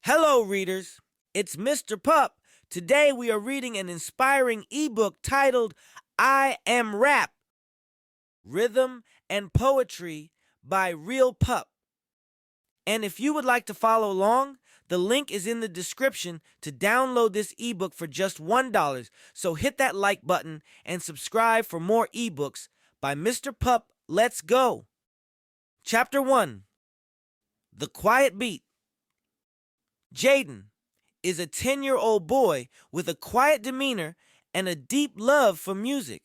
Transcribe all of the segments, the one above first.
Hello, readers. It's Mr. Pup. Today we are reading an inspiring ebook titled I Am Rap, Rhythm and Poetry by REELE Pup. And if you would like to follow along, the link is in the description to download this ebook for just $1. So hit that like button and subscribe for more ebooks by Mr. Pup. Let's go. Chapter 1. The Quiet Beat. Jaden is a 10-year-old boy with a quiet demeanor and a deep love for music.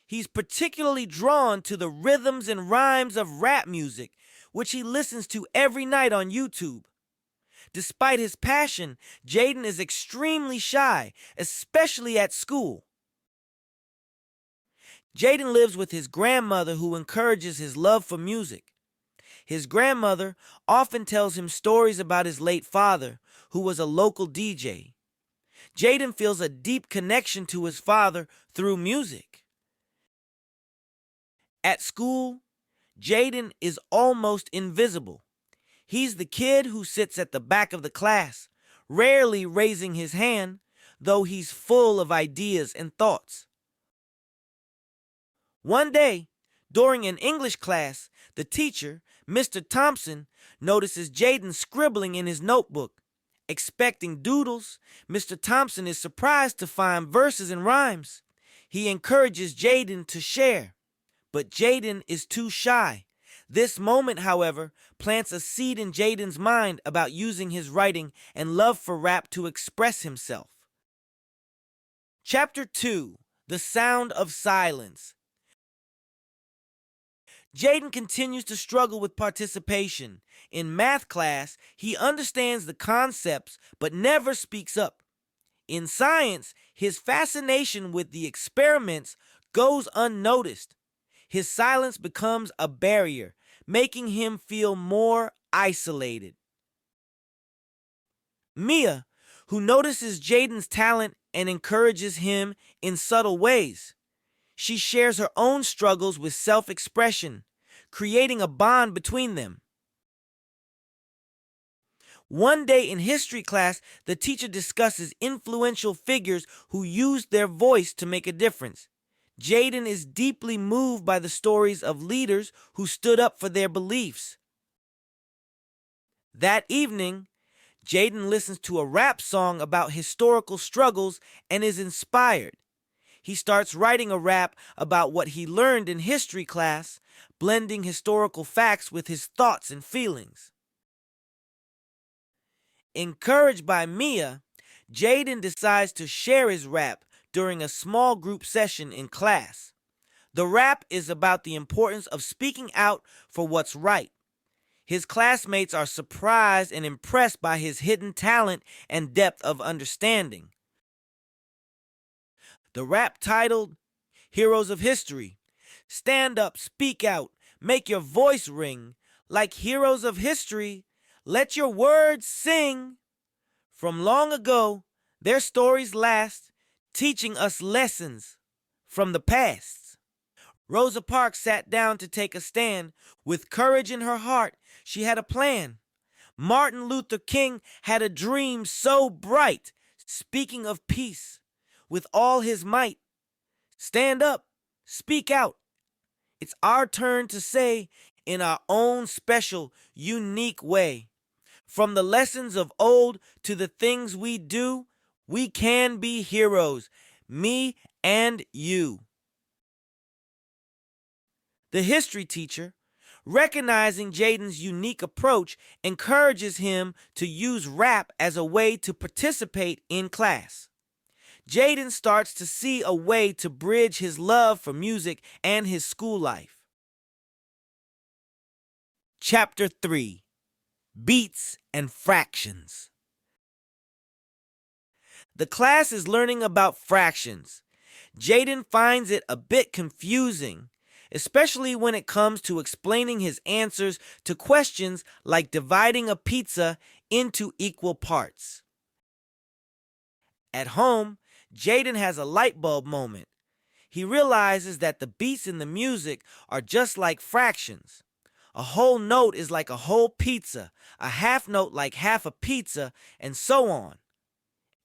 He's particularly drawn to the rhythms and rhymes of rap music, which he listens to every night on YouTube. Despite his passion, Jaden is extremely shy, especially at school. Jaden lives with his grandmother, who encourages his love for music. His grandmother often tells him stories about his late father, who was a local DJ. Jaden feels a deep connection to his father through music. At school, Jaden is almost invisible. He's the kid who sits at the back of the class, rarely raising his hand, though he's full of ideas and thoughts. One day, during an English class, the teacher, Mr. Thompson, notices Jaden scribbling in his notebook. Expecting doodles, Mr. Thompson is surprised to find verses and rhymes. He encourages Jaden to share, but Jaden is too shy. This moment, however, plants a seed in Jaden's mind about using his writing and love for rap to express himself. Chapter 2. The Sound of Silence. Jaden continues to struggle with participation. In math class, he understands the concepts but never speaks up. In science, his fascination with the experiments goes unnoticed. His silence becomes a barrier, making him feel more isolated. Mia, who notices Jaden's talent and encourages him in subtle ways. She shares her own struggles with self-expression, creating a bond between them. One day in history class, the teacher discusses influential figures who used their voice to make a difference. Jaden is deeply moved by the stories of leaders who stood up for their beliefs. That evening, Jaden listens to a rap song about historical struggles and is inspired. He starts writing a rap about what he learned in history class, blending historical facts with his thoughts and feelings. Encouraged by Mia, Jaden decides to share his rap during a small group session in class. The rap is about the importance of speaking out for what's right. His classmates are surprised and impressed by his hidden talent and depth of understanding. The rap titled Heroes of History. Stand up, speak out, make your voice ring. Like heroes of history, let your words sing. From long ago, their stories last, teaching us lessons from the past. Rosa Parks sat down to take a stand. With courage in her heart, she had a plan. Martin Luther King had a dream so bright, speaking of peace with all his might. Stand up, speak out. It's our turn to say in our own special, unique way. From the lessons of old to the things we do, we can be heroes, me and you. The history teacher, recognizing Jaden's unique approach, encourages him to use rap as a way to participate in class. Jaden starts to see a way to bridge his love for music and his school life. Chapter 3. Beats and Fractions. The class is learning about fractions. Jaden finds it a bit confusing, especially when it comes to explaining his answers to questions like dividing a pizza into equal parts. At home, Jaden has a light bulb moment. He realizes that the beats in the music are just like fractions. A whole note is like a whole pizza, a half note like half a pizza, and so on.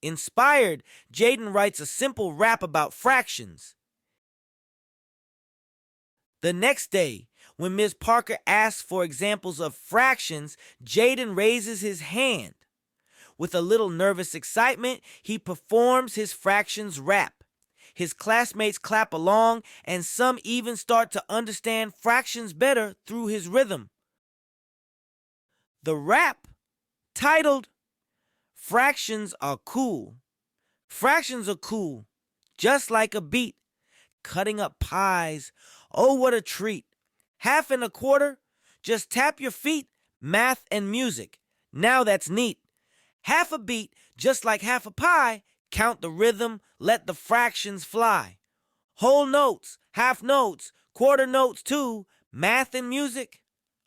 Inspired, Jaden writes a simple rap about fractions. The next day, when Ms. Parker asks for examples of fractions, Jaden raises his hand. With a little nervous excitement, he performs his fractions rap. His classmates clap along, and some even start to understand fractions better through his rhythm. The rap, titled Fractions Are Cool. Fractions are cool, just like a beat. Cutting up pies, oh what a treat. Half and a quarter, just tap your feet, math and music. Now that's neat. Half a beat, just like half a pie, count the rhythm, let the fractions fly. Whole notes, half notes, quarter notes too, math and music,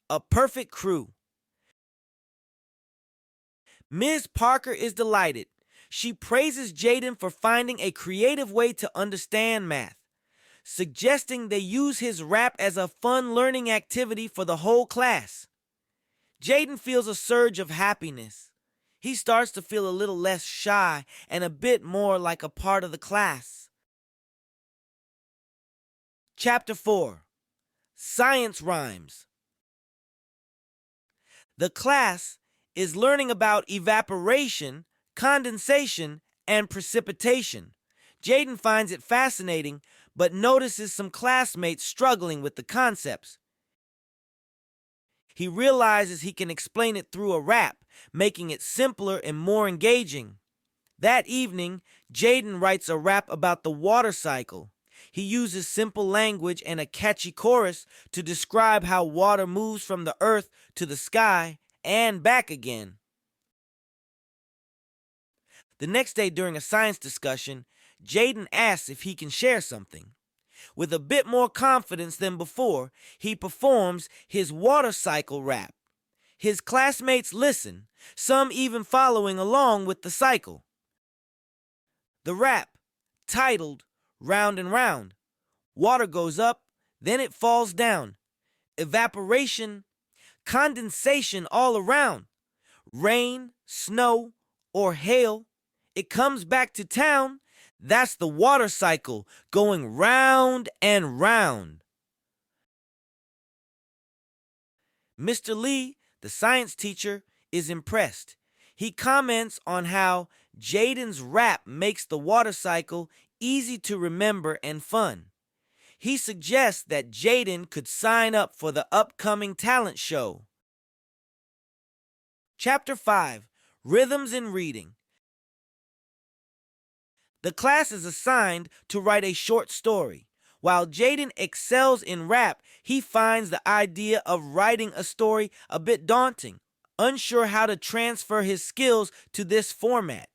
a perfect crew. Ms. Parker is delighted. She praises Jaden for finding a creative way to understand math, suggesting they use his rap as a fun learning activity for the whole class. Jaden feels a surge of happiness. He starts to feel a little less shy and a bit more like a part of the class. Chapter 4. Science Rhymes. The class is learning about evaporation, condensation, and precipitation. Jaden finds it fascinating, but notices some classmates struggling with the concepts. He realizes he can explain it through a rap, making it simpler and more engaging. That evening, Jaden writes a rap about the water cycle. He uses simple language and a catchy chorus to describe how water moves from the earth to the sky and back again. The next day during a science discussion, Jaden asks if he can share something. With a bit more confidence than before, he performs his water cycle rap. His classmates listen, some even following along with the cycle. The rap, titled Round and Round. Water goes up, then it falls down. Evaporation, condensation all around. Rain, snow, or hail. It comes back to town. That's the water cycle going round and round. Mr. Lee, the science teacher, is impressed. He comments on how Jaden's rap makes the water cycle easy to remember and fun. He suggests that Jaden could sign up for the upcoming talent show. Chapter 5. Rhythms in Reading. The class is assigned to write a short story. While Jaden excels in rap, he finds the idea of writing a story a bit daunting, unsure how to transfer his skills to this format.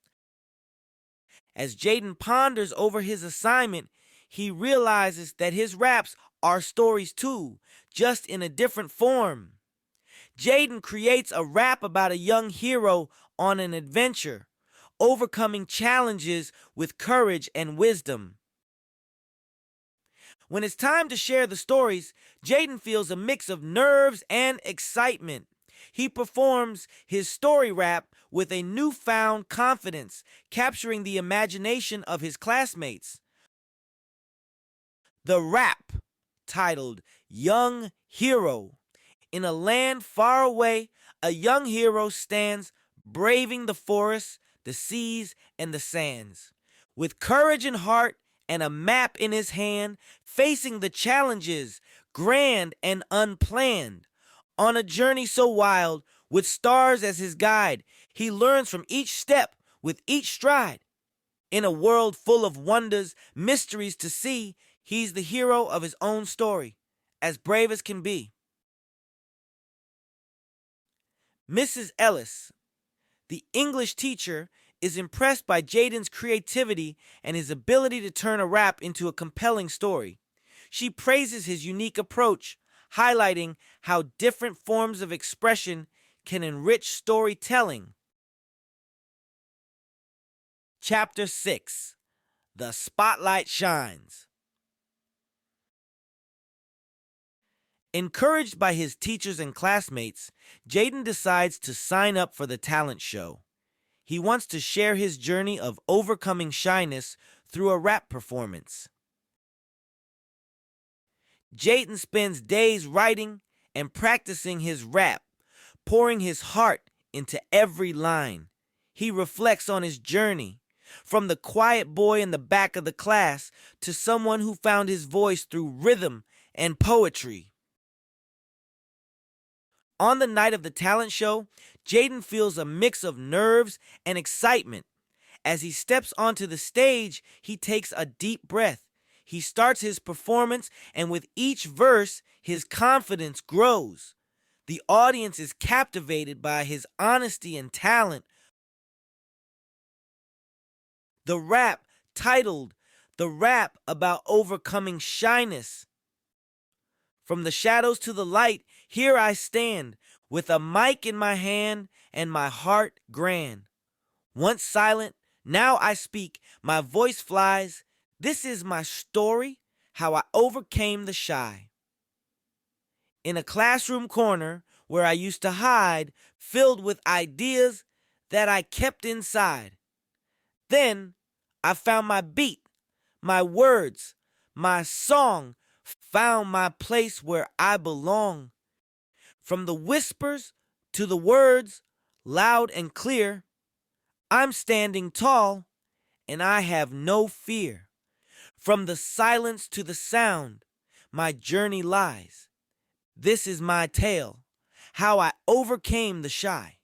As Jaden ponders over his assignment, he realizes that his raps are stories too, just in a different form. Jaden creates a rap about a young hero on an adventure, overcoming challenges with courage and wisdom. When it's time to share the stories, Jaden feels a mix of nerves and excitement. He performs his story rap with a newfound confidence, capturing the imagination of his classmates. The rap, titled Young Hero. In a land far away, a young hero stands, braving the forests, the seas, and the sands. With courage in heart and a map in his hand, facing the challenges, grand and unplanned. On a journey so wild, with stars as his guide, he learns from each step, with each stride. In a world full of wonders, mysteries to see, he's the hero of his own story, as brave as can be. Mrs. Ellis, the English teacher, is impressed by Jaden's creativity and his ability to turn a rap into a compelling story. She praises his unique approach, highlighting how different forms of expression can enrich storytelling. Chapter 6. The Spotlight Shines. Encouraged by his teachers and classmates, Jaden decides to sign up for the talent show. He wants to share his journey of overcoming shyness through a rap performance. Jaden spends days writing and practicing his rap, pouring his heart into every line. He reflects on his journey, from the quiet boy in the back of the class to someone who found his voice through rhythm and poetry. On the night of the talent show, Jaden feels a mix of nerves and excitement. As he steps onto the stage, he takes a deep breath. He starts his performance, and with each verse, his confidence grows. The audience is captivated by his honesty and talent. The rap, titled "The Rap About Overcoming Shyness." From the shadows to the light, here I stand, with a mic in my hand and my heart grand. Once silent, now I speak, my voice flies. This is my story, how I overcame the shy. In a classroom corner where I used to hide, filled with ideas that I kept inside. Then I found my beat, my words, my song, found my place where I belong. From the whispers to the words, loud and clear, I'm standing tall and I have no fear. From the silence to the sound, my journey lies. This is my tale, how I overcame the shy.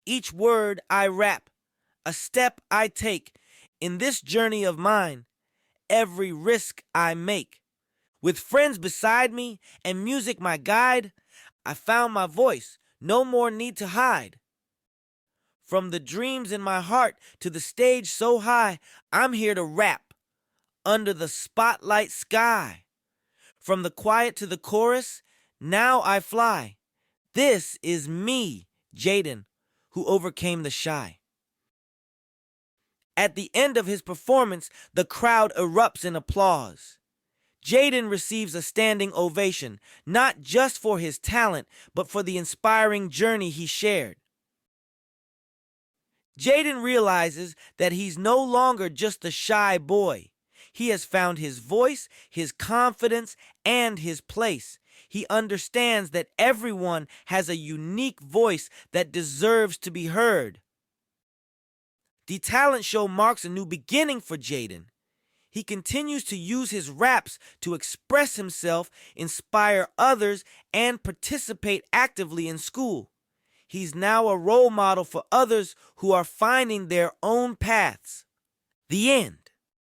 Each word I rap, a step I take in this journey of mine, every risk I make. With friends beside me and music my guide, I found my voice, no more need to hide. From the dreams in my heart to the stage so high, I'm here to rap under the spotlight sky. From the quiet to the chorus, now I fly. This is me, Jaden, who overcame the shy. At the end of his performance, the crowd erupts in applause. Jaden receives a standing ovation, not just for his talent, but for the inspiring journey he shared. Jaden realizes that he's no longer just a shy boy. He has found his voice, his confidence, and his place. He understands that everyone has a unique voice that deserves to be heard. The talent show marks a new beginning for Jaden. He continues to use his raps to express himself, inspire others, and participate actively in school. He's now a role model for others who are finding their own paths. The end.